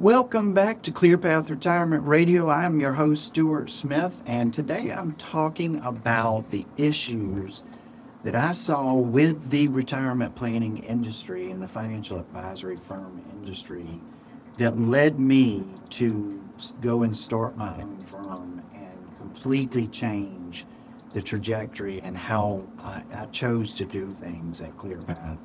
Welcome back to ClearPath Retirement Radio. I'm your host, Stuart Smith, and today I'm talking about the issues that I saw with the retirement planning industry and the financial advisory firm industry that led me to go and start my own firm and completely change the trajectory and how I chose to do things at ClearPath.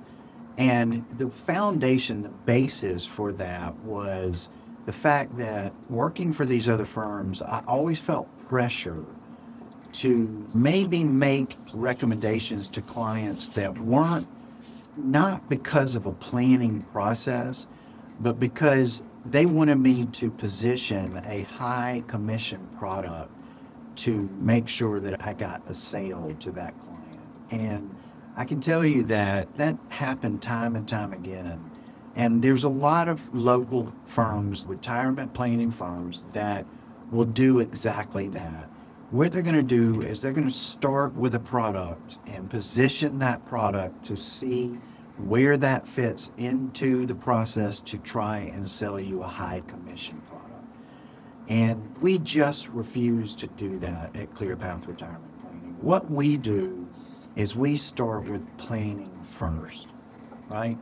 And the foundation, the basis for that was the fact that working for these other firms, I always felt pressure to maybe make recommendations to clients that weren't not because of a planning process, but because they wanted me to position a high commission product to make sure that I got a sale to that client. And I can tell you that happened time and time again. And there's a lot of local firms, retirement planning firms, that will do exactly that. What they're going to do is they're going to start with a product and position that product to see where that fits into the process to try and sell you a high commission product. And we just refuse to do that at ClearPath Retirement Planning. What we do is we start with planning first, right?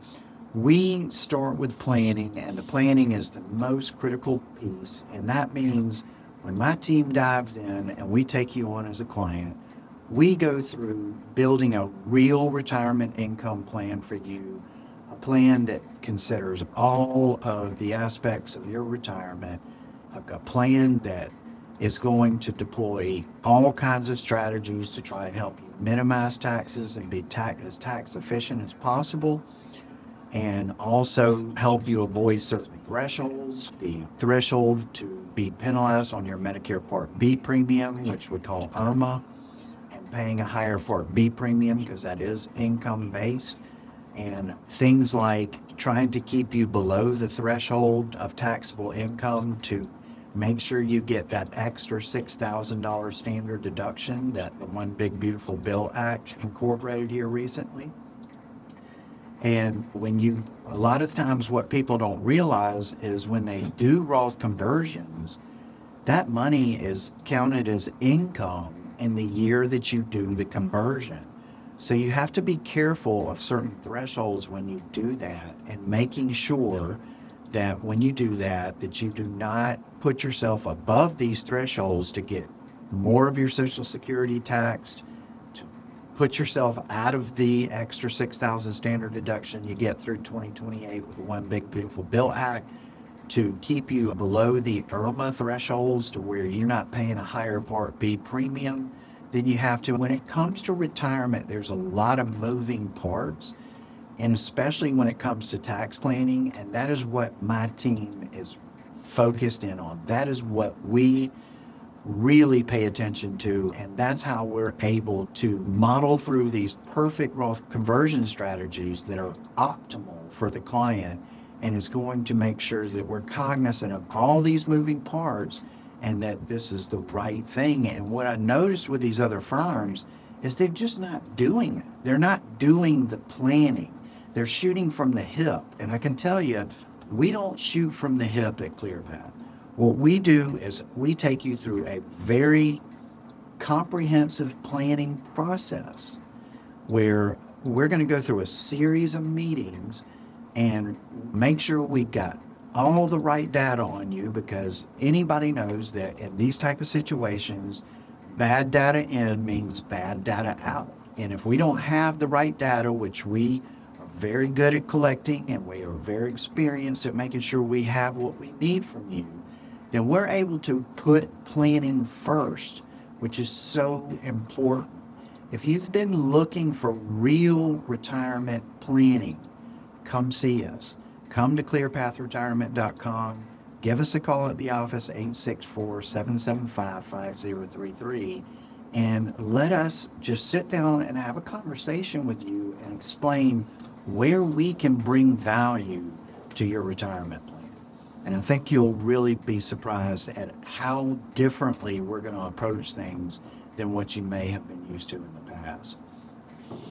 We start with planning, and the planning is the most critical piece. And that means when my team dives in and we take you on as a client, we go through building a real retirement income plan for you, a plan that considers all of the aspects of your retirement, a plan that is going to deploy all kinds of strategies to try and help you minimize taxes and be as tax efficient as possible, and also help you avoid certain thresholds. The threshold to be penalized on your Medicare Part B premium, which we call IRMA, and paying a higher Part B premium because that is income based, and things like trying to keep you below the threshold of taxable income to make sure you get that extra $6,000 standard deduction that the One Big Beautiful Bill Act incorporated here recently. And a lot of times what people don't realize is when they do Roth conversions, that money is counted as income in the year that you do the conversion. So you have to be careful of certain thresholds when you do that, and making sure that when you do that you do not put yourself above these thresholds to get more of your Social Security taxed, to put yourself out of the extra $6,000 standard deduction you get through 2028 with the One Big Beautiful Bill Act, to keep you below the IRMA thresholds to where you're not paying a higher Part B premium than you have to. When it comes to retirement, there's a lot of moving parts, and especially when it comes to tax planning, and that is what my team is focused in on. That is what we really pay attention to, and that's how we're able to model through these perfect Roth conversion strategies that are optimal for the client, and is going to make sure that we're cognizant of all these moving parts and that this is the right thing. And what I noticed with these other firms is they're just not doing it. They're not doing the planning. They're shooting from the hip. And I can tell you, we don't shoot from the hip at ClearPath. What we do is we take you through a very comprehensive planning process where we're going to go through a series of meetings and make sure we've got all the right data on you, because anybody knows that in these type of situations, bad data in means bad data out. And if we don't have the right data, which we are very good at collecting and we are very experienced at making sure we have what we need from you, then we're able to put planning first, which is so important. If you've been looking for real retirement planning, come see us. Come to clearpathretirement.com. Give us a call at the office, 864-775-5033, and let us just sit down and have a conversation with you and explain where we can bring value to your retirement plan. And I think you'll really be surprised at how differently we're going to approach things than what you may have been used to in the past.